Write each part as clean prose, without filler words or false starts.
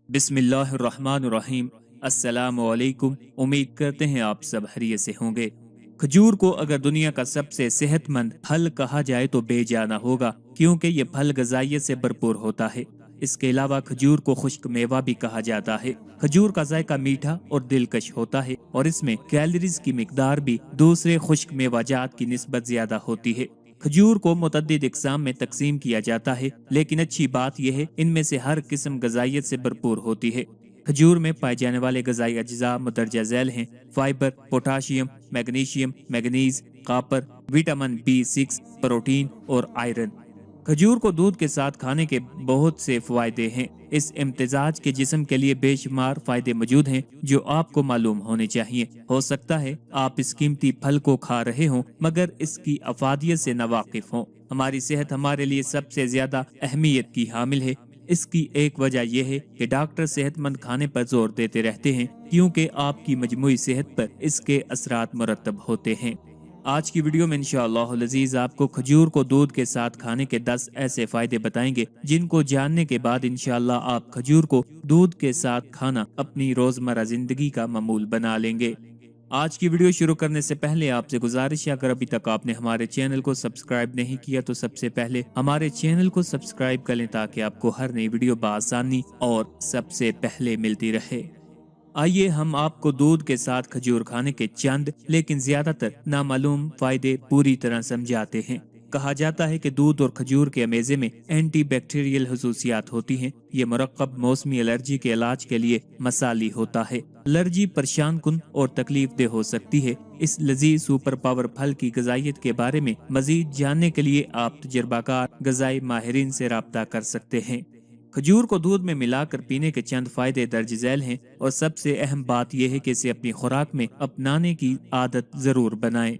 बिस्मिल्लाहिर्रहमानिर्रहीम। अस्सलामु अलैकुम। उम्मीद करते हैं आप सब खैरियत से होंगे। खजूर को अगर दुनिया का सबसे सेहतमंद फल कहा जाए तो बेजाना होगा, क्योंकि ये फल गजाइयत से भरपूर होता है। इसके अलावा खजूर को खुश्क मेवा भी कहा जाता है। खजूर का जायका मीठा और दिलकश होता है और इसमें कैलोरीज की मिकदार भी दूसरे खुश्क मेवाजात की निस्बत ज्यादा होती है। खजूर को मुतअद्दिद इकसाम में तकसीम किया जाता है, लेकिन अच्छी बात यह है इनमें से हर किस्म गजाइयत से भरपूर होती है। खजूर में पाए जाने वाले गजाई अज्जा मुदर्जा झैल हैं: fibre, potassium, magnesium, manganese, copper, vitamin B6, protein और आयरन। खजूर को दूध के साथ खाने के बहुत से फायदे हैं। इस इम्तिजाज के जिस्म के लिए बेशुमार फायदे मौजूद हैं जो आपको मालूम होने चाहिए। हो सकता है आप इस कीमती फल को खा रहे हों मगर इसकी अफादियत से नावाकिफ हों। हमारी सेहत हमारे लिए सबसे ज्यादा अहमियत की हामिल है। इसकी एक वजह यह है कि डॉक्टर सेहतमंद खाने पर जोर देते रहते हैं, क्योंकि आपकी मजमूई सेहत पर इसके असरात मुरतब होते हैं। आज की वीडियो में इंशाअल्लाह अज़ीज़ आपको खजूर को दूध के साथ खाने के 10 ऐसे फायदे बताएंगे जिनको जानने के बाद इंशाअल्लाह आप खजूर को दूध के साथ खाना अपनी रोजमर्रा जिंदगी का मामूल बना लेंगे। आज की वीडियो शुरू करने से पहले आपसे गुजारिश है, अगर अभी तक आपने हमारे चैनल को सब्सक्राइब नहीं किया तो सबसे पहले हमारे चैनल को सब्सक्राइब कर लें ताकि आपको हर नई वीडियो बआसानी और सबसे पहले मिलती रहे। आइए हम आपको दूध के साथ खजूर खाने के चंद लेकिन ज्यादातर नामालूम फायदे पूरी तरह समझाते हैं। कहा जाता है कि दूध और खजूर के अमेज़े में एंटी बैक्टीरियल खसूसियात होती हैं। ये मुरक्कब मौसमी एलर्जी के इलाज के लिए मसाली होता है। एलर्जी परेशान कुन और तकलीफ दे हो सकती है। इस लजीज सुपर पावर फल की गजाइयत के बारे में मजीद जानने के लिए आप तजर्बाकार गजाई माहिरीन से राब्ता कर सकते हैं। खजूर को दूध में मिलाकर पीने के चंद फायदे दर्ज झैल हैं और सबसे अहम बात यह है कि इसे अपनी खुराक में अपनाने की आदत जरूर बनाएं।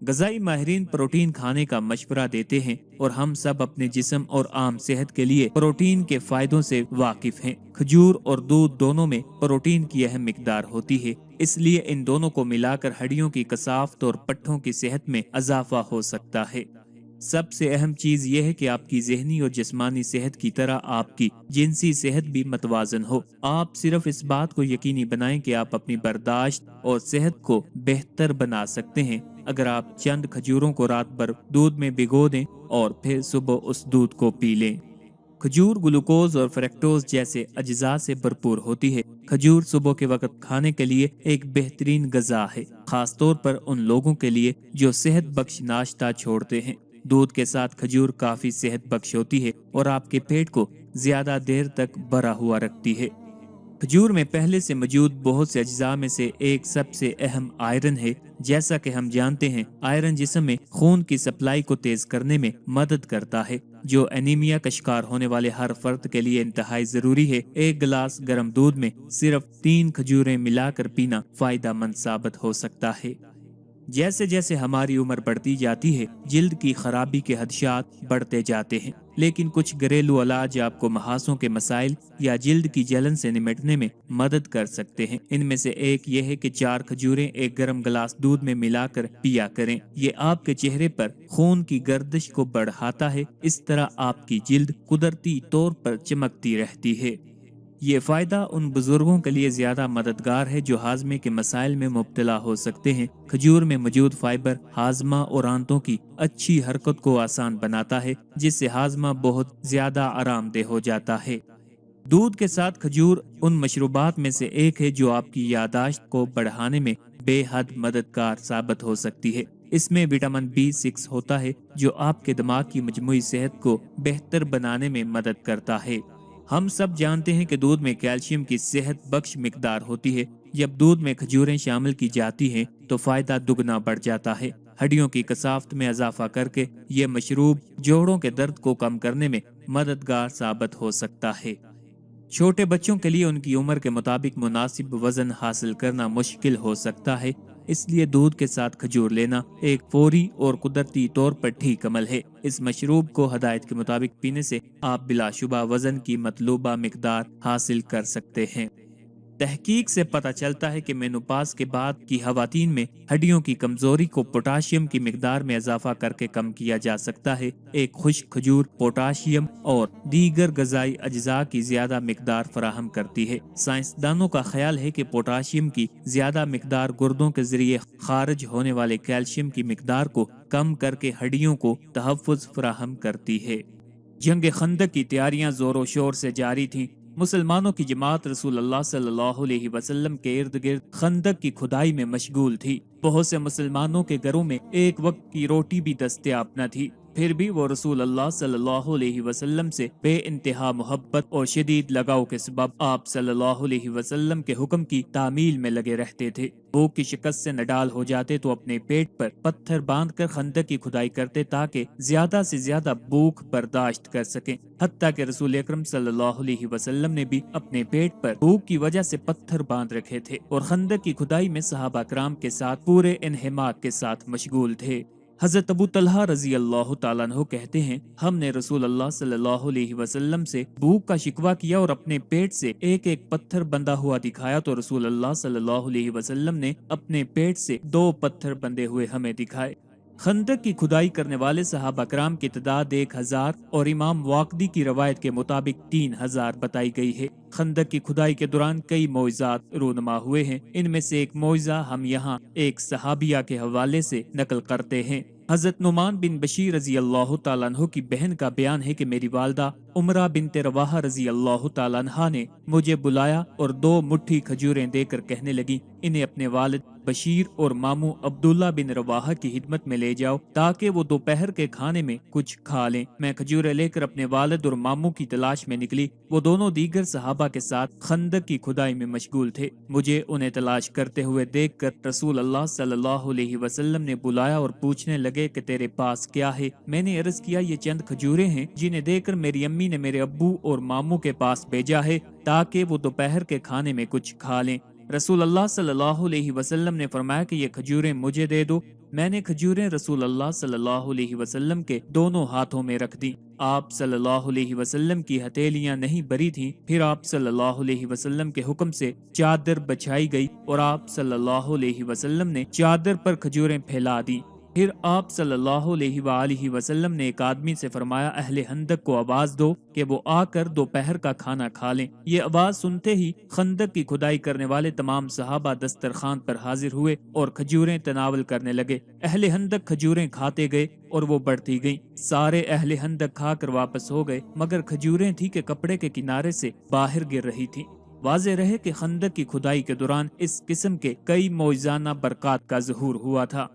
गजाई माहिरीन प्रोटीन खाने का मशवरा देते हैं और हम सब अपने जिस्म और आम सेहत के लिए प्रोटीन के फायदों से वाकिफ हैं। खजूर और दूध दोनों में प्रोटीन की अहम मिकदार होती है, इसलिए इन दोनों को मिलाकर हड्डियों की कसाफ्त और पट्ठों की सेहत में इजाफा हो सकता है। सबसे अहम चीज यह है कि आपकी ज़हनी और जिस्मानी सेहत की तरह आपकी जिनसी सेहत भी मतवाजन हो। आप सिर्फ इस बात को यकीनी बनाएं कि आप अपनी बर्दाश्त और सेहत को बेहतर बना सकते हैं अगर आप चंद खजूरों को रात भर दूध में भिगो दें और फिर सुबह उस दूध को पी लें। खजूर ग्लूकोज और फ्रक्टोज जैसे अज्जा से भरपूर होती है। खजूर सुबह के वक्त खाने के लिए एक बेहतरीन गजा है, खास तौर पर उन लोगों के लिए जो सेहत बख्श नाश्ता छोड़ते हैं। दूध के साथ खजूर काफी सेहत बख्श होती है और आपके पेट को ज्यादा देर तक भरा हुआ रखती है। खजूर में पहले से मौजूद बहुत से अज्जा में से एक सबसे अहम आयरन है। जैसा कि हम जानते हैं, आयरन जिस्म में खून की सप्लाई को तेज करने में मदद करता है, जो एनीमिया का शिकार होने वाले हर फर्द के लिए इंतहाई जरूरी है। एक गिलास गर्म दूध में सिर्फ 3 खजूरें मिलाकर पीना फायदा मंद साबित हो सकता है। जैसे जैसे हमारी उम्र बढ़ती जाती है, जिल्द की खराबी के हदशात बढ़ते जाते हैं, लेकिन कुछ घरेलू इलाज आपको महासों के मसाइल या जिल्द की जलन से निपटने में मदद कर सकते हैं। इनमें से एक यह है कि 4 खजूरें एक गर्म गिलास दूध में मिलाकर पिया करें। ये आपके चेहरे पर खून की गर्दिश को बढ़ाता है। इस तरह आपकी जिल्द कुदरती तौर पर चमकती रहती है। ये फायदा उन बुजुर्गों के लिए ज्यादा मददगार है जो हाजमे के मसाइल में मुब्तला हो सकते हैं। खजूर में मौजूद फाइबर हाजमा और आंतों की अच्छी हरकत को आसान बनाता है, जिससे हाजमा बहुत ज्यादा आरामदेह हो जाता है। दूध के साथ खजूर उन मशरूबात में से एक है जो आपकी यादाश्त को बढ़ाने में बेहद मददगार साबित हो सकती है। इसमें विटामिन B6 होता है जो आपके दिमाग की मजमूई सेहत को बेहतर बनाने में मदद करता है। हम सब जानते हैं कि दूध में कैल्शियम की सेहत बख्श मिकदार होती है। जब दूध में खजूरें शामिल की जाती हैं तो फायदा दुगना बढ़ जाता है। हड्डियों की कसाफ्त में इजाफा करके ये मशरूब जोड़ों के दर्द को कम करने में मददगार साबित हो सकता है। छोटे बच्चों के लिए उनकी उम्र के मुताबिक मुनासिब वजन हासिल करना मुश्किल हो सकता है, इसलिए दूध के साथ खजूर लेना एक फौरी और कुदरती तौर पर ठीक अमल है। इस मशरूब को हदायत के मुताबिक पीने से आप बिलाशुबा वजन की मतलूबा मिकदार हासिल कर सकते हैं। تحقیق سے پتہ چلتا ہے کہ مینوپاز کے بعد کی خواتین میں ہڈیوں کی کمزوری کو پوٹاشیم کی مقدار میں اضافہ کر کے کم کیا جا سکتا ہے۔ ایک خشک کھجور پوٹاشیم اور دیگر غذائی اجزاء کی زیادہ مقدار فراہم کرتی ہے۔ سائنسدانوں کا خیال ہے کہ پوٹاشیم کی زیادہ مقدار گردوں کے ذریعے خارج ہونے والے کیلشیم کی مقدار کو کم کر کے ہڈیوں کو تحفظ فراہم کرتی ہے۔ جنگ خندق کی تیاریاں زور و شور سے جاری تھیں۔ مسلمانوں کی جماعت رسول اللہ صلی اللہ علیہ وسلم کے ارد گرد خندق کی کھدائی میں مشغول تھی۔ بہت سے مسلمانوں کے گھروں میں ایک وقت کی روٹی بھی دستیاب نہ تھی، پھر بھی وہ رسول اللہ صلی اللہ علیہ وسلم سے بے انتہا محبت اور شدید لگاؤ کے سبب آپ صلی اللہ علیہ وسلم کے حکم کی تعمیل میں لگے رہتے تھے۔ بھوک کی شکست سے نڈال ہو جاتے تو اپنے پیٹ پر پتھر باندھ کر خندق کی کھدائی کرتے تاکہ زیادہ سے زیادہ بھوک برداشت کر سکیں۔ حتیٰ کہ رسول اکرم صلی اللہ علیہ وسلم نے بھی اپنے پیٹ پر بھوک کی وجہ سے پتھر باندھ رکھے تھے اور خندق کی کھدائی میں صحابہ کرام کے ساتھ پورے انہماک کے ساتھ مشغول تھے۔ حضرت ابو طلحہ رضی اللہ تعالیٰ عنہ کہتے ہیں، ہم نے رسول اللہ صلی اللہ علیہ وسلم سے بھوک کا شکوہ کیا اور اپنے پیٹ سے ایک ایک پتھر بندھا ہوا دکھایا تو رسول اللہ صلی اللہ علیہ وسلم نے اپنے پیٹ سے 2 پتھر بندھے ہوئے ہمیں دکھائے۔ خندق کی کھدائی کرنے والے صحابہ کرام کی تعداد 1000 اور امام واقدی کی روایت کے مطابق 3000 بتائی گئی ہے۔ خندق کی کھدائی کے دوران کئی معجزات رونما ہوئے ہیں۔ ان میں سے ایک معجزہ ہم یہاں ایک صحابیہ کے حوالے سے نقل کرتے ہیں۔ حضرت نعمان بن بشیر رضی اللہ تعالیٰ عنہ کی بہن کا بیان ہے کہ میری والدہ عمرہ بنت رواحہ رضی اللہ تعالیٰ عنہ نے مجھے بلایا اور 2 مٹھی کھجوریں دے کر کہنے لگی، انہیں اپنے والد بشیر اور ماموں عبداللہ بن رواحہ کی خدمت میں لے جاؤ تاکہ وہ دوپہر کے کھانے میں کچھ کھا لیں۔ میں کھجوریں لے کر اپنے والد اور ماموں کی تلاش میں نکلی۔ وہ دونوں دیگر صحابہ کے ساتھ خندق کی کھدائی میں مشغول تھے۔ مجھے انہیں تلاش کرتے ہوئے دیکھ کر رسول اللہ صلی اللہ علیہ وسلم نے بلایا اور پوچھنے لگے کہ تیرے پاس کیا ہے؟ میں نے عرض کیا یہ چند کھجوریں ہیں جنہیں دیکھ کر میری امی نے میرے ابو اور ماموں کے پاس بھیجا ہے تاکہ وہ دوپہر کے کھانے میں کچھ کھا لیں۔ رسول اللہ صلی اللہ علیہ وسلم نے فرمایا کہ یہ کھجوریں مجھے دے دو۔ میں نے کھجوریں رسول اللہ صلی اللہ علیہ وسلم کے دونوں ہاتھوں میں رکھ دیں۔ آپ صلی اللہ علیہ وسلم کی ہتھیلیاں نہیں بری تھیں۔ پھر آپ صلی اللہ علیہ وسلم کے حکم سے چادر بچھائی گئی اور آپ صلی اللہ علیہ وسلم نے چادر پر کھجوریں پھیلا دی۔ پھر آپ صلی اللہ علیہ وآلہ وسلم نے ایک آدمی سے فرمایا اہل خندق کو آواز دو کہ وہ آ کر دوپہر کا کھانا کھا لیں۔ یہ آواز سنتے ہی خندق کی کھدائی کرنے والے تمام صحابہ دسترخوان پر حاضر ہوئے اور کھجوریں تناول کرنے لگے۔ اہل خندق کھجوریں کھاتے گئے اور وہ بڑھتی گئیں۔ سارے اہل خندق کھا کر واپس ہو گئے مگر کھجوریں تھی کہ کپڑے کے کنارے سے باہر گر رہی تھی۔ واضح رہے کہ خندق کی کھدائی کے دوران اس قسم کے کئی معجزانہ برکات کا ظہور ہوا تھا۔